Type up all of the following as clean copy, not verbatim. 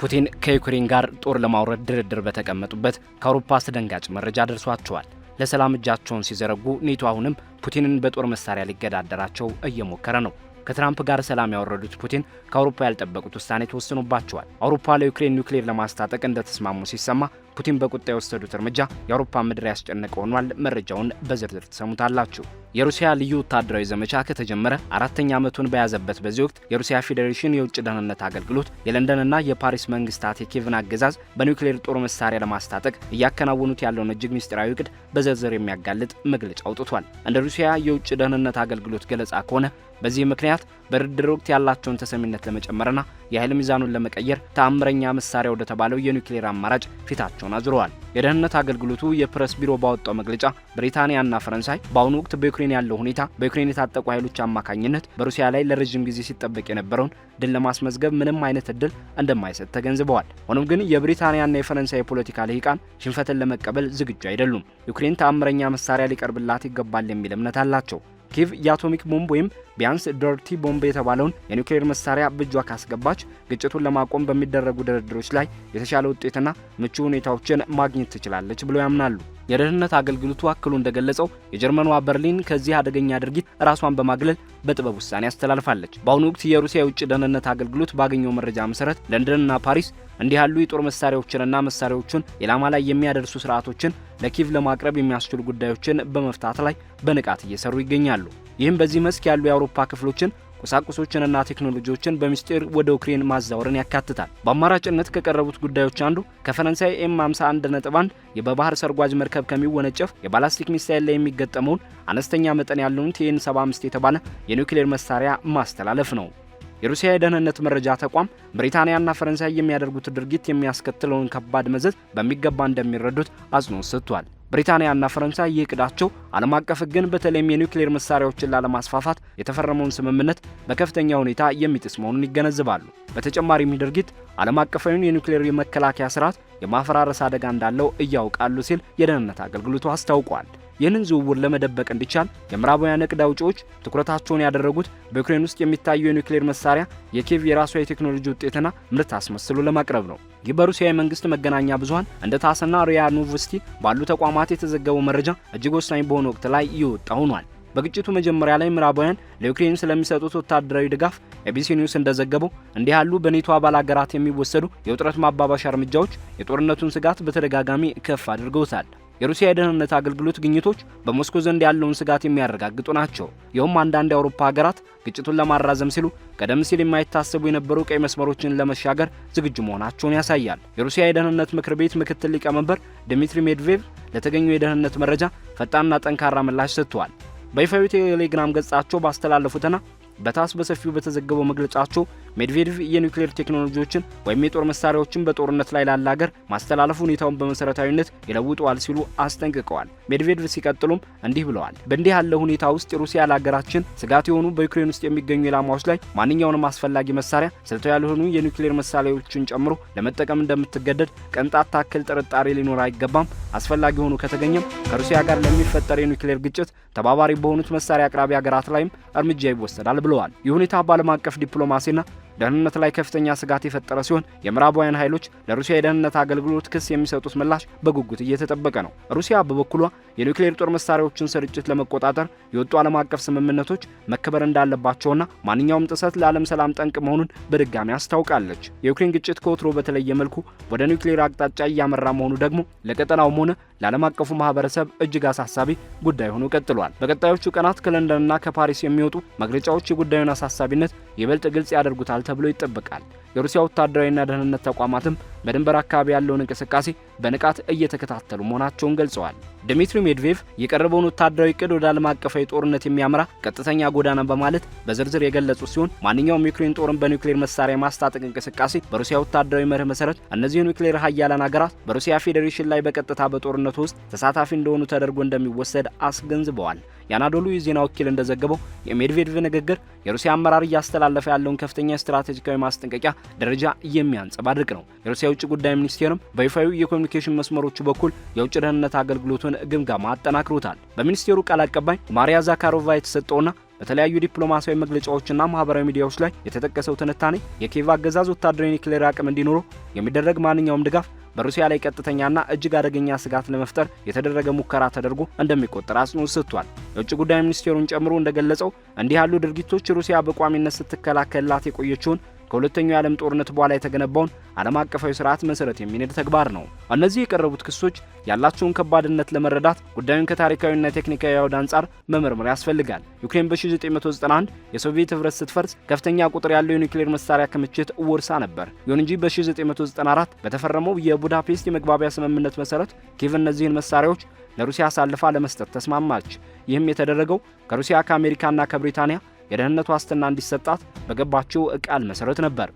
ፑቲን ከዩክሬን ጋር ጦር ለማውረድ ድርድር በተቀመጡበት ከአውሮፓ አስደንጋጭ መረጃ ደርሷቸዋል። ለሰላም እጃቸውን ሲዘረጉ ኔቶ አሁንም ፑቲንን በጦር መሳሪያ ሊገዳደራቸው እየሞከረ ነው። ከትራምፕ ጋር ሰላም ያወረዱት ፑቲን ከአውሮፓ ያልጠበቁት ውሳኔ ተወስኖባቸዋል። አውሮፓ ለዩክሬን ኒውክሌር ለማስታጠቅ እንደተስማሙ ሲሰማ ፑቲን በቁጣ የወሰዱት እርምጃ የአውሮፓ ምድር ያስጨነቀ ሆኗል። መረጃውን በዝርዝር ትሰሙታላችሁ። የሩሲያ ልዩ ወታደራዊ ዘመቻ ከተጀመረ 4ኛ ዓመቱን በያዘበት በዚህ ወቅት የሩሲያ ፌዴሬሽን የውጭ ደህንነት አገልግሎት የለንደንና የፓሪስ መንግስታት የኪየቭን አገዛዝ በኒውክሌር ጦር መሳሪያ ለማስታጠቅ እያከናወኑት ያለውን እጅግ ምስጢራዊ እቅድ በዝርዝር የሚያጋልጥ መግለጫ አውጥቷል። እንደ ሩሲያ የውጭ ደህንነት አገልግሎት ገለጻ ከሆነ በዚህ ምክንያት በድርድር ወቅት ያላቸውን ተሰሚነት ለመጨመርና የኃይል ሚዛኑን ለመቀየር ተአምረኛ መሳሪያ ወደ ተባለው የኒውክሌር አማራጭ ፊታቸውን አዙረዋል። የደህንነት አገልግሎቱ የፕሬስ ቢሮ ባወጣው መግለጫ ብሪታንያና ፈረንሳይ በአሁኑ ወቅት በዩክሬን ያለው ሁኔታ በዩክሬን የታጠቁ ኃይሎች አማካኝነት በሩሲያ ላይ ለረጅም ጊዜ ሲጠበቅ የነበረውን ድል ለማስመዝገብ ምንም አይነት እድል እንደማይሰጥ ተገንዝበዋል። ሆኖም ግን የብሪታንያና የፈረንሳይ የፖለቲካ ልሂቃን ሽንፈትን ለመቀበል ዝግጁ አይደሉም። ዩክሬን ተአምረኛ መሳሪያ ሊቀርብላት ይገባል የሚል እምነት አላቸው። ኪየቭ የአቶሚክ ቦምብ ወይም ቢያንስ ዶርቲ ቦምብ የተባለውን የኒውክሌር መሳሪያ በእጇ ካስገባች ግጭቱን ለማቆም በሚደረጉ ድርድሮች ላይ የተሻለ ውጤትና ምቹ ሁኔታዎችን ማግኘት ትችላለች ብለው ያምናሉ። የደህንነት አገልግሎቱ አክሎ እንደገለጸው የጀርመኗ በርሊን ከዚህ አደገኛ ድርጊት ራሷን በማግለል በጥበብ ውሳኔ አስተላልፋለች። በአሁኑ ወቅት የሩሲያ የውጭ ደህንነት አገልግሎት ባገኘው መረጃ መሰረት ለንደንና ፓሪስ እንዲህ ያሉ የጦር መሳሪያዎችንና መሳሪያዎችን ኢላማ ላይ የሚያደርሱ ስርዓቶችን ለኪየቭ ለማቅረብ የሚያስችሉ ጉዳዮችን በመፍታት ላይ በንቃት እየሰሩ ይገኛሉ። ይህም በዚህ መስክ ያሉ የአውሮፓ ክፍሎችን ቁሳቁሶችንና ቴክኖሎጂዎችን በሚስጥር ወደ ዩክሬን ማዛወርን ያካትታል። በአማራጭነት ከቀረቡት ጉዳዮች አንዱ ከፈረንሳይ M51.1 የበባህር ሰርጓጅ መርከብ ከሚወነጨፍ የባላስቲክ ሚሳኤል ላይ የሚገጠመውን አነስተኛ መጠን ያለውን TN75 የተባለ የኒውክሌር መሳሪያ ማስተላለፍ ነው። የሩሲያ የደህንነት መረጃ ተቋም ብሪታንያና ፈረንሳይ የሚያደርጉት ድርጊት የሚያስከትለውን ከባድ መዘዝ በሚገባ እንደሚረዱት አጽንኦት ሰጥቷል። ብሪታንያና ፈረንሳይ ይቅዳቸው ዓለም አቀፍ ሕግን በተለይም የኒውክሌር መሳሪያዎችን ላለማስፋፋት የተፈረመውን ስምምነት በከፍተኛ ሁኔታ የሚጥስ መሆኑን ይገነዘባሉ። በተጨማሪም ድርጊት ዓለም አቀፋዊውን የኒውክሌር የመከላከያ ስርዓት የማፈራረስ አደጋ እንዳለው እያውቃሉ ሲል የደህንነት አገልግሎቱ አስታውቋል። ይህንን ዝውውር ለመደበቅ እንዲቻል የምዕራባውያን እቅድ አውጪዎች ትኩረታቸውን ያደረጉት በዩክሬን ውስጥ የሚታየው የኒውክሌር መሳሪያ የኪየቭ የራሷ የቴክኖሎጂ ውጤትና ምርት አስመስሎ ለማቅረብ ነው። ይህ በሩሲያ የመንግስት መገናኛ ብዙሃን እንደ ታስና ሪያ ኖቮስቲ ባሉ ተቋማት የተዘገበው መረጃ እጅግ ወሳኝ በሆነ ወቅት ላይ ይወጣ ሆኗል። በግጭቱ መጀመሪያ ላይ ምዕራባውያን ለዩክሬን ስለሚሰጡት ወታደራዊ ድጋፍ ኤቢሲ ኒውስ እንደዘገበው እንዲህ ያሉ በኔቶ አባል ሀገራት የሚወሰዱ የውጥረት ማባባሻ እርምጃዎች የጦርነቱን ስጋት በተደጋጋሚ ከፍ አድርገውታል። የሩሲያ የደህንነት አገልግሎት ግኝቶች በሞስኮ ዘንድ ያለውን ስጋት የሚያረጋግጡ ናቸው። ይህም አንዳንድ የአውሮፓ ሀገራት ግጭቱን ለማራዘም ሲሉ ቀደም ሲል የማይታሰቡ የነበሩ ቀይ መስመሮችን ለመሻገር ዝግጁ መሆናቸውን ያሳያል። የሩሲያ የደህንነት ምክር ቤት ምክትል ሊቀመንበር ዲሚትሪ ሜድቬቭ ለተገኘው የደህንነት መረጃ ፈጣንና ጠንካራ ምላሽ ሰጥተዋል። በይፋዊ ቴሌግራም ገጻቸው ባስተላለፉትና በታስ በሰፊው በተዘገበው መግለጫቸው ሜድቬዴቭ የኒውክሌር ቴክኖሎጂዎችን ወይም የጦር መሳሪያዎችን በጦርነት ላይ ላለ ሀገር ማስተላለፍ ሁኔታውን በመሰረታዊነት ይለውጠዋል ሲሉ አስጠንቅቀዋል። ሜድቬዴቭ ሲቀጥሉም እንዲህ ብለዋል። በእንዲህ ያለ ሁኔታ ውስጥ ሩሲያ ለሀገራችን ስጋት የሆኑ በዩክሬን ውስጥ የሚገኙ ኢላማዎች ላይ ማንኛውንም አስፈላጊ መሳሪያ ስልታዊ ያልሆኑ የኒውክሌር መሳሪያዎችን ጨምሮ ለመጠቀም እንደምትገደድ ቅንጣት ታክል ጥርጣሬ ሊኖር አይገባም። አስፈላጊ ሆኖ ከተገኘም ከሩሲያ ጋር ለሚፈጠር የኒውክሌር ግጭት ተባባሪ በሆኑት መሳሪያ አቅራቢ ሀገራት ላይም እርምጃ ይወሰዳል ብለዋል። ይህ ሁኔታ በዓለም አቀፍ ዲፕሎማሲና ደህንነት ላይ ከፍተኛ ስጋት የፈጠረ ሲሆን የምዕራባውያን ኃይሎች ለሩሲያ የደህንነት አገልግሎት ክስ የሚሰጡት ምላሽ በጉጉት እየተጠበቀ ነው። ሩሲያ በበኩሏ የኒውክሌር ጦር መሳሪያዎችን ስርጭት ለመቆጣጠር የወጡ ዓለም አቀፍ ስምምነቶች መከበር እንዳለባቸውና ማንኛውም ጥሰት ለዓለም ሰላም ጠንቅ መሆኑን በድጋሚ አስታውቃለች። የዩክሬን ግጭት ከወትሮ በተለየ መልኩ ወደ ኒውክሌር አቅጣጫ እያመራ መሆኑ ደግሞ ለቀጠናውም ሆነ ለዓለም አቀፉ ማህበረሰብ እጅግ አሳሳቢ ጉዳይ ሆኖ ቀጥሏል። በቀጣዮቹ ቀናት ከለንደንና ከፓሪስ የሚወጡ መግለጫዎች የጉዳዩን አሳሳቢነት ይበልጥ ግልጽ ያደርጉታል ተብሎ ይጠበቃል። የሩሲያ ወታደራዊና ደህንነት ተቋማትም በድንበር አካባቢ ያለውን እንቅስቃሴ በንቃት እየተከታተሉ መሆናቸውን ገልጸዋል። ዲሚትሪ ሜድቬዴቭ የቀረበውን ወታደራዊ እቅድ ወደ ዓለም አቀፋዊ ጦርነት የሚያመራ ቀጥተኛ ጎዳና በማለት በዝርዝር የገለጹ ሲሆን ማንኛውም ዩክሬን ጦርን በኒውክሌር መሳሪያ ማስታጠቅ እንቅስቃሴ በሩሲያ ወታደራዊ መርህ መሰረት እነዚህ የኒውክሌር ሀያላን ሀገራት በሩሲያ ፌዴሬሽን ላይ በቀጥታ በጦርነቱ ውስጥ ተሳታፊ እንደሆኑ ተደርጎ እንደሚወሰድ አስገንዝበዋል። የአናዶሉ የዜና ወኪል እንደዘገበው የሜድቬዴቭ ንግግር የሩሲያ አመራር እያስተላለፈ ያለውን ከፍተኛ ስትራቴጂካዊ ማስጠንቀቂያ ደረጃ የሚያንጸባርቅ ነው። የሩሲያ የውጭ ጉዳይ ሚኒስቴርም በይፋዊ የኮሙኒኬሽን መስመሮቹ በኩል የውጭ ደህንነት አገልግሎቱን ግምገማ አጠናክሮታል። በሚኒስቴሩ ቃል አቀባይ ማሪያ ዛካሮቫ የተሰጠውና በተለያዩ ዲፕሎማሲያዊ መግለጫዎችና ማህበራዊ ሚዲያዎች ላይ የተጠቀሰው ትንታኔ የኪየቭ አገዛዝ ወታደራዊ ኒውክሌር አቅም እንዲኖረው የሚደረግ ማንኛውም ድጋፍ በሩሲያ ላይ ቀጥተኛና እጅግ አደገኛ ስጋት ለመፍጠር የተደረገ ሙከራ ተደርጎ እንደሚቆጠር አጽንኦት ሰጥቷል። የውጭ ጉዳይ ሚኒስቴሩን ጨምሮ እንደገለጸው እንዲህ ያሉ ድርጊቶች ሩሲያ በቋሚነት ስትከላከልላት የቆየችውን ከሁለተኛው የዓለም ጦርነት በኋላ የተገነባውን ዓለም አቀፋዊ ስርዓት መሰረት የሚነድ ተግባር ነው። እነዚህ የቀረቡት ክሶች ያላቸውን ከባድነት ለመረዳት ጉዳዩን ከታሪካዊና ቴክኒካዊ አውድ አንጻር መመርመር ያስፈልጋል። ዩክሬን በ1991 የሶቪየት ህብረት ስትፈርስ ከፍተኛ ቁጥር ያለው የኒውክሌር መሳሪያ ክምችት ወርሳ ነበር። ይሁን እንጂ በ1994 በተፈረመው የቡዳፔስት የመግባቢያ ስምምነት መሰረት ኪየቭ እነዚህን መሳሪያዎች ለሩሲያ አሳልፋ ለመስጠት ተስማማች። ይህም የተደረገው ከሩሲያ ከአሜሪካና ከብሪታንያ የደህንነት ዋስትና እንዲሰጣት በገባቸው ቃል መሰረት ነበር።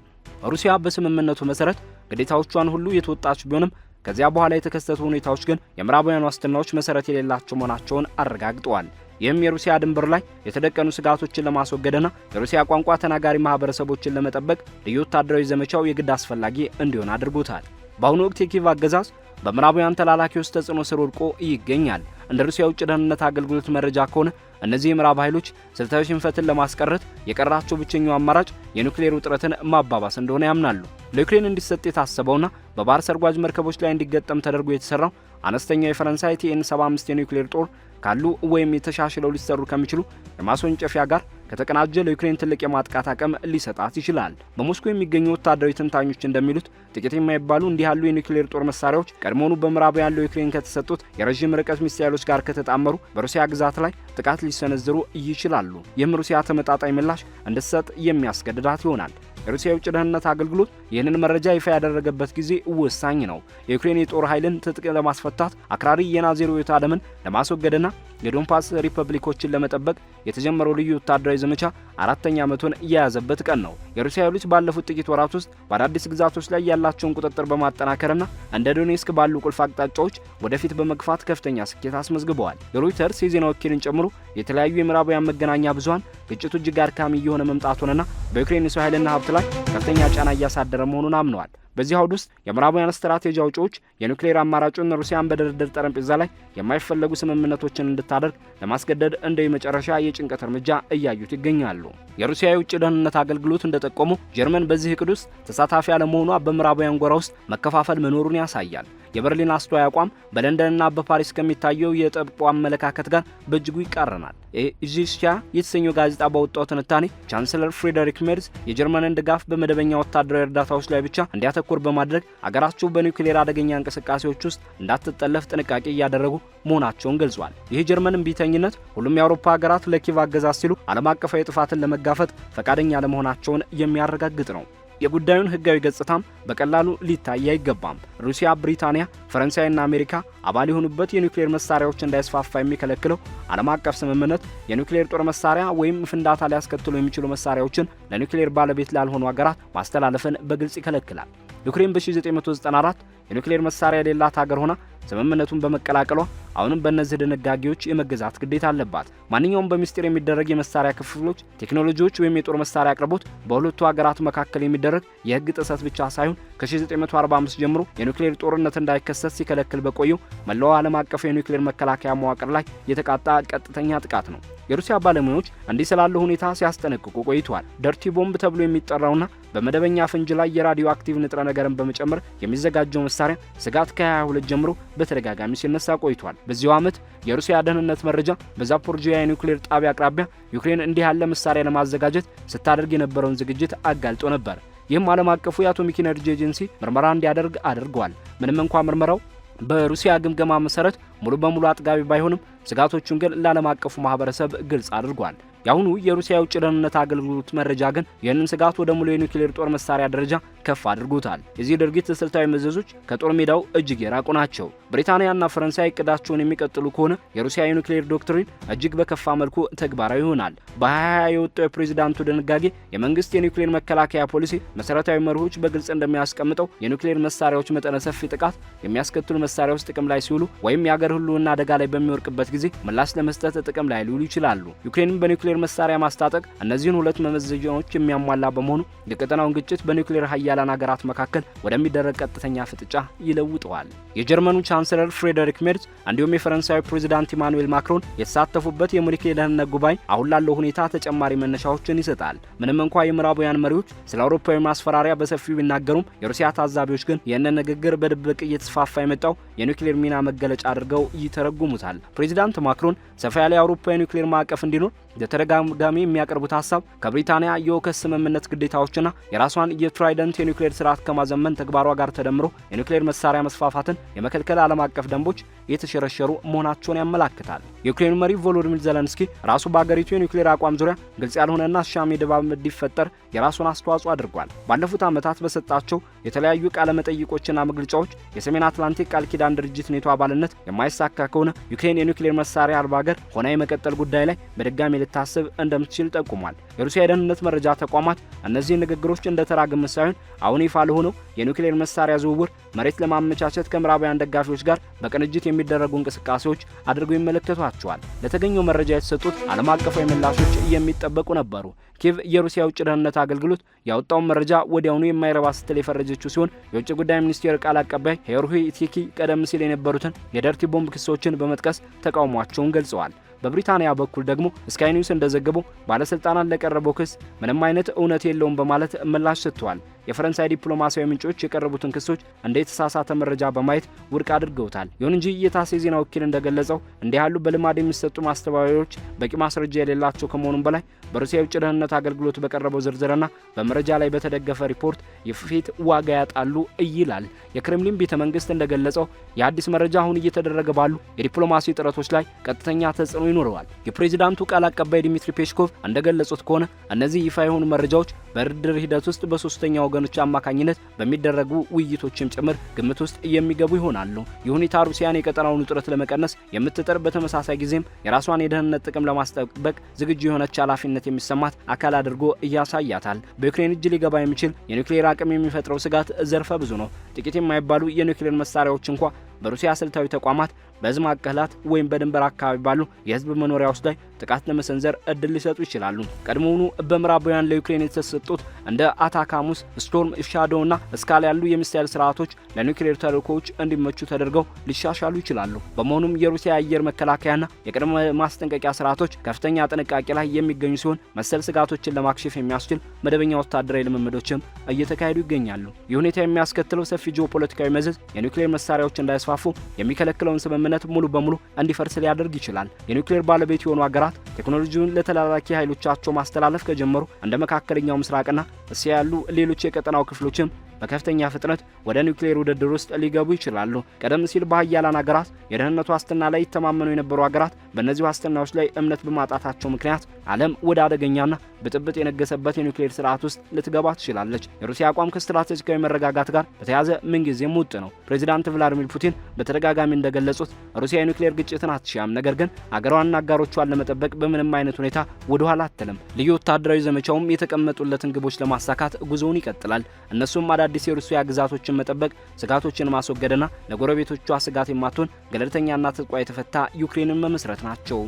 ሩሲያ በስምምነቱ መሰረት ግዴታዎቿን ሁሉ የተወጣች ቢሆንም ከዚያ በኋላ የተከሰቱ ሁኔታዎች ግን የምዕራባውያን ዋስትናዎች መሰረት የሌላቸው መሆናቸውን አረጋግጠዋል። ይህም የሩሲያ ድንበር ላይ የተደቀኑ ስጋቶችን ለማስወገድና የሩሲያ ቋንቋ ተናጋሪ ማህበረሰቦችን ለመጠበቅ ልዩ ወታደራዊ ዘመቻው የግድ አስፈላጊ እንዲሆን አድርጎታል። በአሁኑ ወቅት የኪየቭ አገዛዝ በምዕራባውያን ተላላኪዎች ተጽዕኖ ስር ወድቆ ይገኛል። እንደ ሩሲያ ውጭ ደህንነት አገልግሎት መረጃ ከሆነ እነዚህ የምዕራብ ኃይሎች ስልታዊ ሽንፈትን ለማስቀረት የቀራቸው ብቸኛው አማራጭ የኒውክሌር ውጥረትን ማባባስ እንደሆነ ያምናሉ። ለዩክሬን እንዲሰጥ የታሰበውና በባህር ሰርጓጅ መርከቦች ላይ እንዲገጠም ተደርጎ የተሰራው አነስተኛው የፈረንሳይ ቲኤን75 የኒውክሌር ጦር ካሉ ወይም የተሻሽለው ሊሰሩ ከሚችሉ የማስወንጨፊያ ጋር ከተቀናጀ ለዩክሬን ትልቅ የማጥቃት አቅም ሊሰጣት ይችላል። በሞስኮ የሚገኙ ወታደራዊ ተንታኞች እንደሚሉት ጥቂት የማይባሉ እንዲህ ያሉ የኒውክሌር ጦር መሳሪያዎች ቀድሞውኑ በምዕራቡ ያለው ዩክሬን ከተሰጡት የረዥም ርቀት ሚሳይሎች ጋር ከተጣመሩ በሩሲያ ግዛት ላይ ጥቃት ሊሰነዝሩ ይችላሉ። ይህም ሩሲያ ተመጣጣኝ ምላሽ እንድትሰጥ የሚያስገድዳት ይሆናል። የሩሲያ የውጭ ደህንነት አገልግሎት ይህንን መረጃ ይፋ ያደረገበት ጊዜ ወሳኝ ነው። የዩክሬን የጦር ኃይልን ትጥቅ ለማስፈታት አክራሪ የናዚ ርዕዮተ ዓለምን ለማስወገድና የዶንባስ ሪፐብሊኮችን ለመጠበቅ የተጀመረው ልዩ ወታደራዊ ዘመቻ 4ኛ ዓመቱን የያዘበት ቀን ነው። የሩሲያ ኃይሎች ባለፉት ጥቂት ወራት ውስጥ በአዳዲስ ግዛቶች ላይ ያላቸውን ቁጥጥር በማጠናከርና እንደ ዶኔስክ ባሉ ቁልፍ አቅጣጫዎች ወደፊት በመግፋት ከፍተኛ ስኬት አስመዝግበዋል። የሮይተርስ የዜና ወኪልን ጨምሮ የተለያዩ የምዕራባውያን መገናኛ ብዙሃን ግጭቱ እጅግ አድካሚ እየሆነ መምጣቱንና በዩክሬን የሰው ኃይልና ሀብት ላይ ከፍተኛ ጫና እያሳደረ መሆኑን አምነዋል። በዚህ አውድ ውስጥ የምዕራባውያን ስትራቴጂ አውጪዎች የኒውክሌር አማራጩን ሩሲያን በድርድር ጠረጴዛ ላይ የማይፈለጉ ስምምነቶችን እንድታደርግ ለማስገደድ እንደ የመጨረሻ የጭንቀት እርምጃ እያዩት ይገኛሉ። የሩሲያ የውጭ ደህንነት አገልግሎት እንደጠቆሙ ጀርመን በዚህ እቅድ ውስጥ ተሳታፊ ያለመሆኗ በምዕራባውያን ጎራ ውስጥ መከፋፈል መኖሩን ያሳያል። የበርሊን አስተዋይ አቋም በለንደንና በፓሪስ ከሚታየው የጠብቆ አመለካከት ጋር በእጅጉ ይቃረናል። ኢዚስቻ የተሰኘው ጋዜጣ ባወጣው ትንታኔ ቻንስለር ፍሬደሪክ ሜርዝ የጀርመንን ድጋፍ በመደበኛ ወታደራዊ እርዳታዎች ላይ ብቻ እንዲያተኩር በማድረግ አገራቸው በኒውክሌር አደገኛ እንቅስቃሴዎች ውስጥ እንዳትጠለፍ ጥንቃቄ እያደረጉ መሆናቸውን ገልጿል። ይህ ጀርመን ቢተኝነት ሁሉም የአውሮፓ ሀገራት ለኪየቭ አገዛዝ ሲሉ ዓለም አቀፋዊ ጥፋትን ለመጋፈጥ ፈቃደኛ ለመሆናቸውን የሚያረጋግጥ ነው። የጉዳዩን ህጋዊ ገጽታም በቀላሉ ሊታይ አይገባም። ሩሲያ፣ ብሪታንያ፣ ፈረንሳይና አሜሪካ አባል የሆኑበት የኒውክሌር መሳሪያዎች እንዳይስፋፋ የሚከለክለው ዓለም አቀፍ ስምምነት የኒውክሌር ጦር መሳሪያ ወይም ፍንዳታ ሊያስከትሉ የሚችሉ መሳሪያዎችን ለኒውክሌር ባለቤት ላልሆኑ ሀገራት ማስተላለፍን በግልጽ ይከለክላል። ዩክሬን በ1994 የኒውክሌር መሳሪያ የሌላት ሀገር ሆና ስምምነቱን በመቀላቀሏ አሁንም በእነዚህ ድንጋጌዎች የመገዛት ግዴታ አለባት። ማንኛውም በሚስጥር የሚደረግ የመሳሪያ ክፍሎች፣ ቴክኖሎጂዎች ወይም የጦር መሳሪያ አቅርቦት በሁለቱ ሀገራት መካከል የሚደረግ የህግ ጥሰት ብቻ ሳይሆን ከ1945 ጀምሮ የኒውክሌር ጦርነት እንዳይከሰት ሲከለክል በቆየው መላው ዓለም አቀፍ የኒውክሌር መከላከያ መዋቅር ላይ የተቃጣ ቀጥተኛ ጥቃት ነው። የሩሲያ ባለሙያዎች እንዲህ ስላለው ሁኔታ ሲያስጠነቅቁ ቆይተዋል። ደርቲ ቦምብ ተብሎ የሚጠራውና በመደበኛ ፈንጅ ላይ የራዲዮ አክቲቭ ንጥረ ነገርን በመጨመር የሚዘጋጀው መሳሪያ ስጋት ከ22 ጀምሮ በተደጋጋሚ ሲነሳ ቆይቷል። በዚሁ ዓመት የሩሲያ ደህንነት መረጃ በዛፖርጂያ የኒውክሌር ጣቢያ አቅራቢያ ዩክሬን እንዲህ ያለ መሳሪያ ለማዘጋጀት ስታደርግ የነበረውን ዝግጅት አጋልጦ ነበር። ይህም ዓለም አቀፉ የአቶሚክ ኤነርጂ ኤጀንሲ ምርመራ እንዲያደርግ አድርጓል። ምንም እንኳን ምርመራው በሩሲያ ግምገማ መሰረት ሙሉ በሙሉ አጥጋቢ ባይሆንም ስጋቶቹን ግን ለዓለም አቀፉ ማህበረሰብ ግልጽ አድርጓል። ያሁኑ የሩሲያ የውጭ ደህንነት አገልግሎት መረጃ ግን ይህንን ስጋት ወደ ሙሉ የኒውክሌር ጦር መሳሪያ ደረጃ ከፍ አድርጎታል። የዚህ ድርጊት ስልታዊ መዘዞች ከጦር ሜዳው እጅግ የራቁ ናቸው። ብሪታንያና ፈረንሳይ እቅዳቸውን የሚቀጥሉ ከሆነ የሩሲያ የኒውክሌር ዶክትሪን እጅግ በከፋ መልኩ ተግባራዊ ይሆናል። በ2020 የወጣው የፕሬዝዳንቱ ድንጋጌ የመንግስት የኒውክሌር መከላከያ ፖሊሲ መሰረታዊ መርሆች በግልጽ እንደሚያስቀምጠው የኒውክሌር መሳሪያዎች መጠነ ሰፊ ጥቃት የሚያስከትሉ መሳሪያዎች ጥቅም ላይ ሲውሉ ወይም የአገር ህልውና አደጋ ላይ በሚወርቅበት ጊዜ ምላሽ ለመስጠት ጥቅም ላይ ሊውሉ ይችላሉ። ዩክሬንም በኒውክሌር የኒውክሌር መሳሪያ ማስታጠቅ እነዚህን ሁለት መመዘኛዎች የሚያሟላ በመሆኑ የቀጠናውን ግጭት በኒውክሌር ኃያላን ሀገራት መካከል ወደሚደረግ ቀጥተኛ ፍጥጫ ይለውጠዋል። የጀርመኑ ቻንሰለር ፍሬዴሪክ ሜርዝ እንዲሁም የፈረንሳዩ ፕሬዚዳንት ኢማኑኤል ማክሮን የተሳተፉበት የሙኒክ የደህንነት ጉባኤ አሁን ላለው ሁኔታ ተጨማሪ መነሻዎችን ይሰጣል። ምንም እንኳ የምዕራባውያን መሪዎች ስለ አውሮፓዊ ማስፈራሪያ በሰፊው ቢናገሩም የሩሲያ ታዛቢዎች ግን ይህንን ንግግር በድብቅ እየተስፋፋ የመጣው የኒውክሌር ሚና መገለጫ አድርገው ይተረጉሙታል። ፕሬዚዳንት ማክሮን ሰፋ ያለ የአውሮፓ የኒውክሌር ማዕቀፍ እንዲኖር በተደጋጋሚ የሚያቀርቡት ሀሳብ ከብሪታንያ የኦከስ ስምምነት ግዴታዎችና የራሷን የትራይደንት የኒውክሌር ስርዓት ከማዘመን ተግባሯ ጋር ተደምሮ የኒውክሌር መሳሪያ መስፋፋትን የመከልከል ዓለም አቀፍ ደንቦች የተሸረሸሩ መሆናቸውን ያመላክታል። የዩክሬኑ መሪ ቮሎዲሚር ዜሌንስኪ ራሱ በአገሪቱ የኒውክሌር አቋም ዙሪያ ግልጽ ያልሆነና አሻሚ ድባብ እንዲፈጠር የራሱን አስተዋጽኦ አድርጓል። ባለፉት ዓመታት በሰጣቸው የተለያዩ ቃለ መጠይቆችና መግለጫዎች የሰሜን አትላንቲክ ቃል ኪዳን ድርጅት ኔቶ አባልነት የማይሳካ ከሆነ ዩክሬን የኒውክሌር መሳሪያ አልባ ሀገር ሆና የመቀጠል ጉዳይ ላይ በድጋሚ ልታስብ እንደምትችል ጠቁሟል። የሩሲያ የደህንነት መረጃ ተቋማት እነዚህ ንግግሮች እንደ ተራ ግምት ሳይሆን አሁን ይፋ ለሆነው የኒውክሌር መሳሪያ ዝውውር መሬት ለማመቻቸት ከምዕራባውያን ደጋፊዎች ጋር በቅንጅት የሚደረጉ እንቅስቃሴዎች አድርገው ይመለከቷቸዋል። ለተገኘው መረጃ የተሰጡት ዓለም አቀፋዊ ምላሾች የሚጠበቁ ነበሩ። ኪየቭ የሩሲያ የውጭ ደህንነት አገልግሎት ያወጣውን መረጃ ወዲያውኑ የማይረባ ስትል የፈረጀችው ሲሆን የውጭ ጉዳይ ሚኒስቴር ቃል አቀባይ ሄርሂ ቲኪ ቀደም ሲል የነበሩትን የደርቲ ቦምብ ክሶችን በመጥቀስ ተቃውሟቸውን ገልጸዋል። በብሪታንያ በኩል ደግሞ ስካይ ኒውስ እንደዘገበው ባለስልጣናት ለቀረበው ክስ ምንም አይነት እውነት የለውም በማለት ምላሽ ሰጥተዋል። የፈረንሳይ ዲፕሎማሲያዊ ምንጮች የቀረቡትን ክሶች እንደ የተሳሳተ መረጃ በማየት ውድቅ አድርገውታል። ይሁን እንጂ የታስ የዜና ወኪል እንደገለጸው እንዲህ ያሉ በልማድ የሚሰጡ ማስተባበያዎች በቂ ማስረጃ የሌላቸው ከመሆኑም በላይ በሩሲያ የውጭ ደህንነት አገልግሎት በቀረበው ዝርዝርና በመረጃ ላይ በተደገፈ ሪፖርት የፊት ዋጋ ያጣሉ ይላል። የክሬምሊን ቤተ መንግስት እንደገለጸው የአዲስ መረጃ አሁን እየተደረገ ባሉ የዲፕሎማሲ ጥረቶች ላይ ቀጥተኛ ተጽዕኖ ይኖረዋል። የፕሬዚዳንቱ ቃል አቀባይ ዲሚትሪ ፔስኮቭ እንደገለጹት ከሆነ እነዚህ ይፋ የሆኑ መረጃዎች በድርድር ሂደት ውስጥ በሶስተኛ ወገኖች አማካኝነት በሚደረጉ ውይይቶችም ጭምር ግምት ውስጥ የሚገቡ ይሆናሉ። ይህ ሁኔታ ሩሲያን የቀጠናውን ውጥረት ለመቀነስ የምትጥር በተመሳሳይ ጊዜም የራሷን የደህንነት ጥቅም ለማስጠበቅ ዝግጁ የሆነች ኃላፊነት የሚሰማት አካል አድርጎ እያሳያታል። በዩክሬን እጅ ሊገባ የሚችል የኒውክሌር አቅም የሚፈጥረው ስጋት ዘርፈ ብዙ ነው። ጥቂት የማይባሉ የኒውክሌር መሳሪያዎች እንኳ በሩሲያ ስልታዊ ተቋማት በሕዝብ ማዕከላት ወይም በድንበር አካባቢ ባሉ የህዝብ መኖሪያዎች ላይ ጥቃት ለመሰንዘር እድል ሊሰጡ ይችላሉ። ቀድሞውኑ በምዕራባውያን ለዩክሬን የተሰጡት እንደ አታካሙስ፣ ስቶርም ሻዶው እና ስካል ያሉ የሚሳኤል ስርዓቶች ለኒውክሌር ተልእኮዎች እንዲመቹ ተደርገው ሊሻሻሉ ይችላሉ። በመሆኑም የሩሲያ የአየር መከላከያና የቅድመ ማስጠንቀቂያ ስርዓቶች ከፍተኛ ጥንቃቄ ላይ የሚገኙ ሲሆን መሰል ስጋቶችን ለማክሸፍ የሚያስችል መደበኛ ወታደራዊ ልምምዶችም እየተካሄዱ ይገኛሉ። ይህ ሁኔታ የሚያስከትለው ሰፊ ጂኦፖለቲካዊ መዘዝ የኒውክሌር መሳሪያዎች እንዳይስፋፉ የሚከለክለውን ስምምነት ሙሉ በሙሉ እንዲፈርስ ሊያደርግ ይችላል። የኒውክሌር ባለቤት የሆኑ ሀገራት ቴክኖሎጂውን ለተላላኪ ኃይሎቻቸው ማስተላለፍ ከጀመሩ እንደ መካከለኛው ምስራቅና እስያ ያሉ ሌሎች የቀጠናው ክፍሎችም በከፍተኛ ፍጥነት ወደ ኒውክሌር ውድድር ውስጥ ሊገቡ ይችላሉ። ቀደም ሲል በኃያላን ሀገራት የደህንነት ዋስትና ላይ ይተማመኑ የነበሩ ሀገራት በእነዚህ ዋስትናዎች ላይ እምነት በማጣታቸው ምክንያት ዓለም ወደ አደገኛና ብጥብጥ የነገሰበት የኒውክሌር ስርዓት ውስጥ ልትገባ ትችላለች። የሩሲያ አቋም ከስትራቴጂካዊ መረጋጋት ጋር በተያያዘ ምንጊዜም ውጥ ነው። ፕሬዚዳንት ቭላዲሚር ፑቲን በተደጋጋሚ እንደገለጹት ሩሲያ የኒውክሌር ግጭትን አትሻም፣ ነገር ግን አገሯንና አጋሮቿን ለመጠበቅ በምንም አይነት ሁኔታ ወደ ኋላ አትልም። ልዩ ወታደራዊ ዘመቻውም የተቀመጡለትን ግቦች ለማሳካት ጉዞውን ይቀጥላል። እነሱም አዳዲስ የሩሲያ ግዛቶችን መጠበቅ፣ ስጋቶችን ማስወገድና ለጎረቤቶቿ ስጋት የማትሆን ገለልተኛና ትጥቋ የተፈታ ዩክሬንን መመስረት ናቸው።